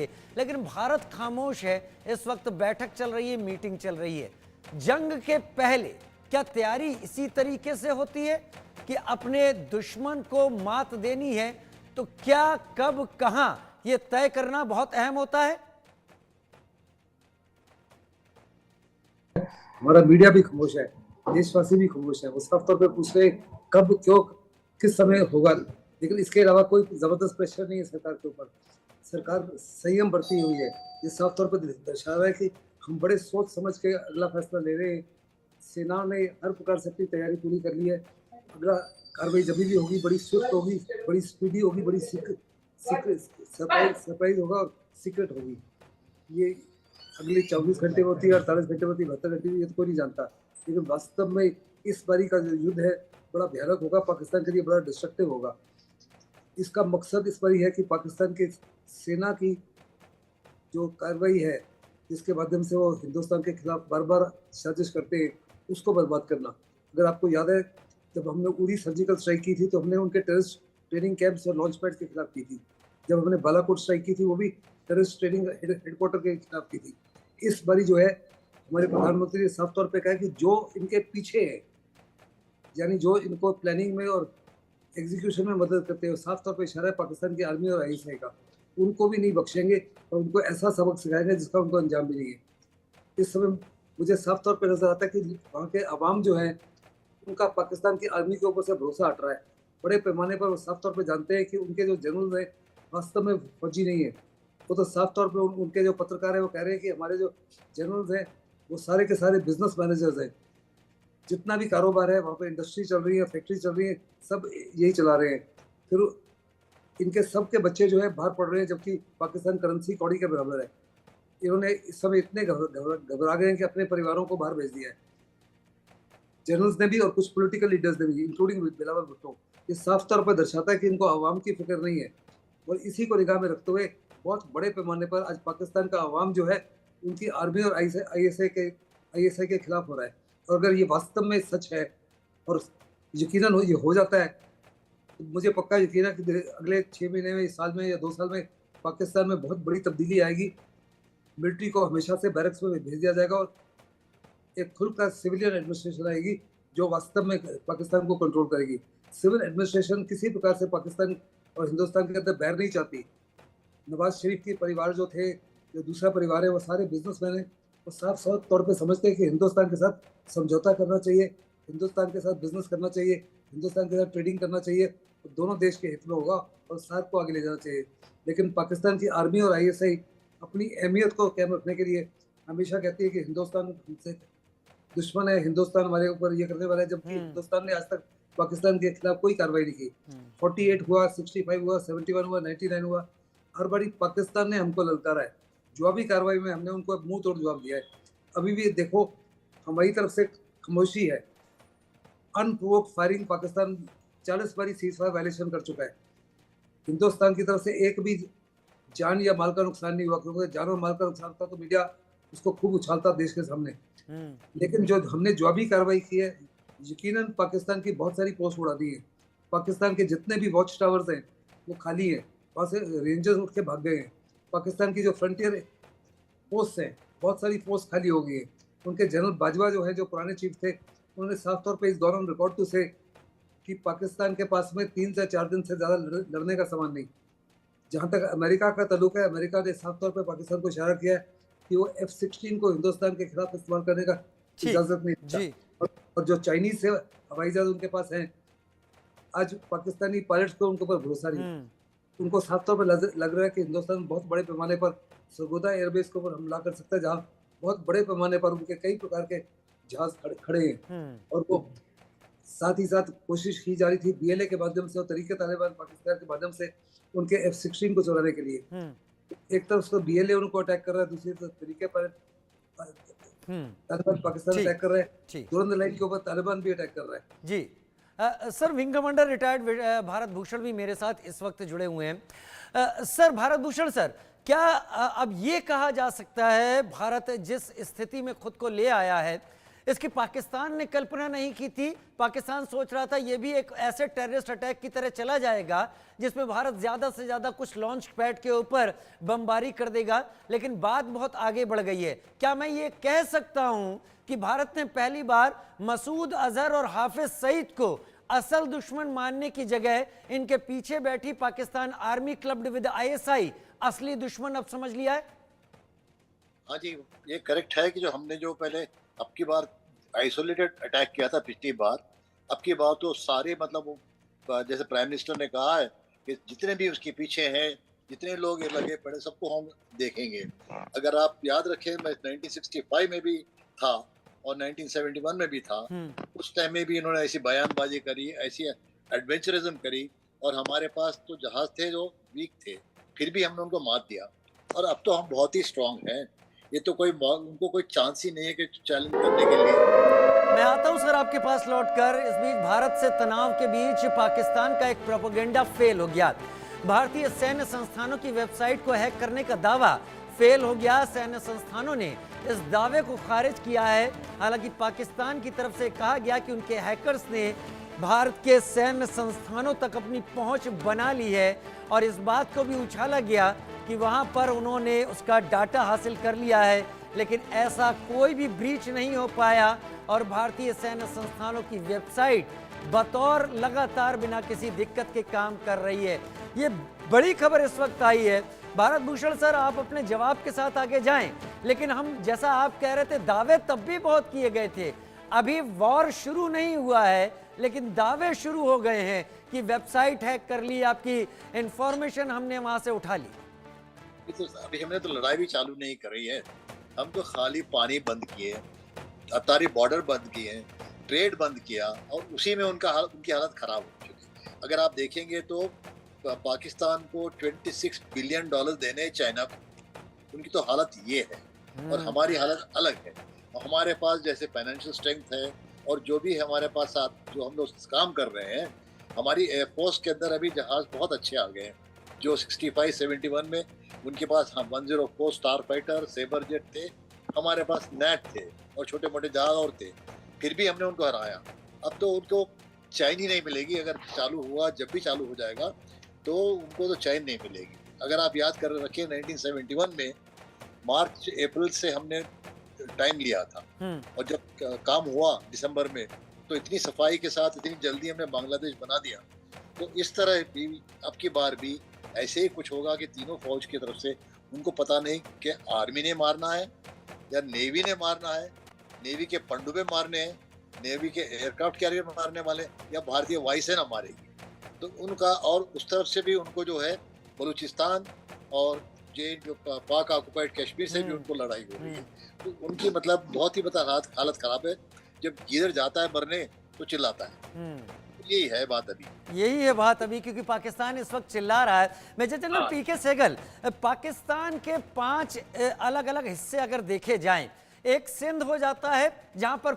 लेकिन भारत खामोश है। इस वक्त बैठक चल रही है, मीटिंग चल रही है। जंग के पहले क्या तैयारी इसी तरीके से होती है कि अपने दुश्मन को मात देनी है तो क्या, कब, कहां, यह तय करना बहुत अहम होता है। हमारा मीडिया भी खामोश है, देशवासी भी खामोश है। वो साफ तौर पे पूछ रहे कब, क्यों, किस समय होगा, लेकिन इसके अलावा कोई जबरदस्त प्रेशर नहीं है सरकार के ऊपर। सरकार संयम बरती हुई है। ये साफ तौर पर दर्शा रहा है कि हम बड़े सोच समझ के अगला फैसला ले रहे हैं। सेना ने हर प्रकार से अपनी तैयारी पूरी कर ली है। अगला कार्रवाई जब भी होगी बड़ी स्विफ्ट होगी, बड़ी स्पीडी होगी, बड़ी सरप्राइज होगा और सीक्रेट होगी। ये अगले 24 घंटे में होती है, 48 घंटे में होती है, 72 घंटे में, ये तो कोई नहीं जानता। लेकिन वास्तव में इस बारी का जो युद्ध है बड़ा भयानक होगा, पाकिस्तान के लिए बड़ा डिस्ट्रक्टिव होगा। इसका मकसद इस बारी है कि पाकिस्तान की सेना की जो कार्रवाई है, जिसके माध्यम से वो हिंदुस्तान के खिलाफ बार बार साजिश करते हैं, उसको बर्बाद करना। अगर आपको याद है, जब हमने उरी सर्जिकल स्ट्राइक की थी तो हमने उनके टेररिस्ट ट्रेनिंग कैंप्स और लॉन्च पैड के खिलाफ की थी। जब हमने बालाकोट स्ट्राइक की थी वो भी टेररिस्ट ट्रेनिंग हेडक्वार्टर के खिलाफ की थी। इस बारी जो है हमारे प्रधानमंत्री ने साफ तौर पे कहा कि जो इनके पीछे है, यानी जो इनको प्लानिंग में और एग्जीक्यूशन में मदद करते हैं, साफ तौर पे इशारा है पाकिस्तान की आर्मी और आईएसआई का। उनको भी नहीं बख्शेंगे और उनको ऐसा सबक सिखाएंगे जिसका उनको अंजाम भी नहीं है। इस समय मुझे साफ तौर पे नजर आता है कि वहाँ के अवाम जो है उनका पाकिस्तान की आर्मी के ऊपर से भरोसा हट रहा है। बड़े पैमाने पर वो साफ तौर पे जानते हैं कि उनके जो जनरल है वास्तव में फौजी नहीं है। वो तो साफ तौर पे उनके जो पत्रकार है वो कह रहे हैं कि हमारे जो जनरल्स हैं वो सारे के सारे बिजनेस मैनेजर्स हैं। जितना भी कारोबार है वहाँ पे, इंडस्ट्री चल रही है, फैक्ट्री चल रही है, सब यही चला रहे हैं। फिर इनके सब के बच्चे जो है बाहर पढ़ रहे हैं, जबकि पाकिस्तान करेंसी कौड़ी के बराबर है। इन्होंने इस समय इतने घबरा गए हैं कि अपने परिवारों को बाहर भेज दिया है, जनरल्स ने भी और कुछ पॉलिटिकल लीडर्स ने भी, इंक्लूडिंग बिलावल भुट्टो। ये साफ तौर पर दर्शाता है कि इनको आवाम की फिक्र नहीं है। और इसी को निगाह में रखते हुए बहुत बड़े पैमाने पर आज पाकिस्तान का आवाम जो है उनकी आर्मी और आईएसआई के खिलाफ हो रहा है। और अगर ये वास्तव में सच है और यकीनन ये हो जाता है, तो मुझे पक्का यकीन है कि अगले 6 महीने में, इस साल में या 2 साल में पाकिस्तान में बहुत बड़ी तब्दीली आएगी। मिलिट्री को हमेशा से बैरक्स में भेज दिया जाएगा और एक खुलकर सिविलियन एडमिनिस्ट्रेशन आएगी जो वास्तव में पाकिस्तान को कंट्रोल करेगी। सिविल एडमिनिस्ट्रेशन किसी प्रकार से पाकिस्तान और हिंदुस्तान के अंदर बैर नहीं चाहती। नवाज शरीफ के परिवार जो थे, जो दूसरा परिवार है, वो सारे बिजनेसमैन हैं। वो साफ साफ तौर पे समझते हैं कि हिंदुस्तान के साथ समझौता करना चाहिए, हिंदुस्तान के साथ बिजनेस करना चाहिए, हिंदुस्तान के साथ ट्रेडिंग करना चाहिए, तो दोनों देश के हित में होगा और साथ को आगे ले जाना चाहिए। लेकिन पाकिस्तान की आर्मी और आईएसआई अपनी अहमियत को कायम रखने के लिए हमेशा कहती है कि हिंदुस्तान हमसे दुश्मन है, हिंदुस्तान हमारे ऊपर ये करने वाला है, जबकि हिंदुस्तान ने आज तक पाकिस्तान के खिलाफ कोई कार्रवाई नहीं की। 48 हुआ, 65 हुआ, 71 हुआ, 99 हुआ, हर बारी पाकिस्तान ने हमको ललकारा है। जवाबी कार्रवाई में हमने उनको मुंह तोड़ जवाब दिया है। अभी भी देखो हमारी तरफ से खामोशी है। अनप्रोवोक्ड फायरिंग पाकिस्तान 40 बारी सीजफायर वायलेशन कर चुका है। हिंदुस्तान की तरफ से एक भी जान या माल का नुकसान नहीं हुआ, क्योंकि जान और माल का नुकसान होता तो मीडिया उसको खूब उछालता देश के सामने। लेकिन जो हमने जवाबी कार्रवाई की है, यकीनन पाकिस्तान की बहुत सारी पोस्ट उड़ा दी है। पाकिस्तान के जितने भी वॉच टावर्स हैं वो खाली है, वहाँ से रेंजर्स उठ के भाग गए हैं। पाकिस्तान की जो फ्रंटियर पोस्ट हैं, बहुत सारी पोस्ट खाली हो गई है। उनके जनरल बाजवा जो है, जो पुराने चीफ थे, उन्होंने साफ तौर पे इस दौरान रिकॉर्ड टू से कि पाकिस्तान के पास में 3 से 4 दिन से ज़्यादा लड़ने का सामान नहीं। जहाँ तक अमेरिका का ताल्लुक है, अमेरिका ने साफ तौर पर पाकिस्तान को इशारा किया है कि वो F-16 को हिंदुस्तान के खिलाफ इस्तेमाल करने का इजाजत नहीं देता। और जो चाइनीज से हवाई जहाज उनके पास हैं, आज पाकिस्तानी पायलट्स को उनके ऊपर भरोसा नहीं। उनको साफ तौर पर लग रहा है कि हिंदुस्तान बहुत बड़े पैमाने पर सरगोदा एयरबेस के ऊपर हमला कर सकता है, जहाँ बहुत बड़े पैमाने पर उनके कई प्रकार के जहाज खड़े हैं। और वो साथ ही साथ कोशिश की जा रही थी बीएलए के माध्यम से और तरीके तालिबान पाकिस्तान के माध्यम से उनके F-16 को चुराने के लिए। एक तरफ से बीएलए उनको अटैक कर रहा है, दूसरी तरफ तरीके पर तालिबान पाकिस्तान अटैक कर रहा है, दुरंत लाइन के ऊपर तालिबान भी अटैक कर रहा है। जी sir, wing commander retired Bharat Bhushan भी मेरे साथ इस वक्त जुड़े हुए हैं। सर भारत भूषण सर, क्या अब ये कहा जा सकता है भारत जिस स्थिति में खुद को ले आया है, इसकी पाकिस्तान ने कल्पना नहीं की थी। पाकिस्तान सोच रहा था ये भी एक ऐसे टेररिस्ट अटैक की तरह चला जाएगा जिसमें भारत ज्यादा से ज्यादा कुछ लॉन्च पैड के ऊपर बमबारी कर देगा, लेकिन बात बहुत आगे बढ़ गई है। क्या मैं ये कह सकता हूं कि भारत ने पहली बार मसूद अजहर और हाफिज सईद को असल दुश्मन मानने की जगह इनके पीछे बैठी Pakistan army clubbed with ISI असली दुश्मन अब समझ लिया है? हाँ जी, ये करेक्ट है कि जो हमने जो पहले अब की बार आइसोलेटेड अटैक किया था पिछली बार, अब की बार तो सारे मतलब वो जैसे प्राइम मिनिस्टर ने कहा है कि जितने भी उसके पीछे हैं, जितने लोग ये लगे पड़े सबको हम देखेंगे। अगर आप याद रखें, मैं 1965 में भी था और 1971 में भी था। उस टाइम में भी इन्होंने ऐसी बयानबाजी करी, ऐसी एडवेंचरिज्म करी, और हमारे पास तो जहाज थे जो वीक थे, फिर भी हमने उनको मात दिया। और अब तो हम बहुत ही स्ट्रांग हैं। ये तो कोई उनको कोई चांस ही नहीं है कि चैलेंज करने के लिए। मैं आता हूं सर आपके पास लौटकर। इस बीच भारत से तनाव के बीच पाकिस्तान का एक प्रोपेगेंडा फेल हो गया। भारतीय सैन्य संस्थानों की वेबसाइट को हैक करने का दावा फेल हो गया। सैन्य संस्थानों ने इस दावे को खारिज किया है। हालांकि पाकिस्तान की तरफ से कहा गया कि उनके हैकर्स ने भारत के सैन्य संस्थानों तक अपनी पहुंच बना ली है, और इस बात को भी उछाला गया कि वहां पर उन्होंने उसका डाटा हासिल कर लिया है, लेकिन ऐसा कोई भी ब्रीच नहीं हो पाया और भारतीय सैन्य संस्थानों की वेबसाइट बतौर लगातार बिना किसी दिक्कत के काम कर रही है। ये बड़ी खबर इस वक्त आई है। भारत भूषण सर, आप अपने जवाब के साथ आगे जाएं, लेकिन हम जैसा आप कह रहे थे दावे तब भी बहुत किए गए थे। अभी वॉर शुरू नहीं हुआ है, लेकिन दावे शुरू हो गए हैं कि वेबसाइट हैक कर ली, आपकी इंफॉर्मेशन हमने वहां से उठा ली। तो अभी हमने तो लड़ाई भी चालू नहीं करी है। हम तो खाली पानी बंद किए, अतारी बॉर्डर बंद किए, ट्रेड बंद किया, और उसी में उनकी हालत खराब हो चुकी। अगर आप देखेंगे तो पाकिस्तान को $26 बिलियन देने चाइना को, उनकी तो हालत ये है और हमारी हालत अलग है। और हमारे पास जैसे फाइनेंशियल स्ट्रेंथ है और जो भी हमारे पास साथ जो हम लोग काम कर रहे हैं, हमारी एयरफोर्स के अंदर अभी जहाज बहुत अच्छे आ गए हैं। जो 65-71 में उनके पास 104 स्टार फाइटर सेबर जेट थे, हमारे पास नेट थे और छोटे मोटे जहाज और थे, फिर भी हमने उनको हराया। अब तो उनको चैन ही नहीं मिलेगी। अगर चालू हुआ, जब भी चालू हो जाएगा तो उनको तो चैन नहीं मिलेगी। अगर आप याद कर रखें 1971 में मार्च अप्रैल से हमने टाइम लिया था, और जब काम हुआ दिसंबर में तो इतनी सफाई के साथ इतनी जल्दी हमने बांग्लादेश बना दिया। तो इस तरह भी अब की बार भी ऐसे ही कुछ होगा कि तीनों फौज की तरफ से उनको पता नहीं कि आर्मी ने मारना है या नेवी ने मारना है, नेवी के पनडुब्बे मारने हैं, नेवी के एयरक्राफ्ट कैरियर मारने वाले, या भारतीय वायुसेना मारेगी। तो उनका, और उस तरफ से भी उनको जो है बलूचिस्तान और जो पाक ऑक्युपाइड कश्मीर से भी उनको लड़ाई हो रही है। तो उनकी मतलब बहुत ही हालत खराब है। जब जिधर जाता है मरने तो चिल्लाता है। यही है बात अभी, यही है बात अभी, क्योंकि पाकिस्तान इस वक्त चिल्ला रहा है। मेजर जनरल पीके सहगल, पाकिस्तान के 5 अलग अलग हिस्से अगर देखे जाएं, एक सिंध हो जाता है जहां पर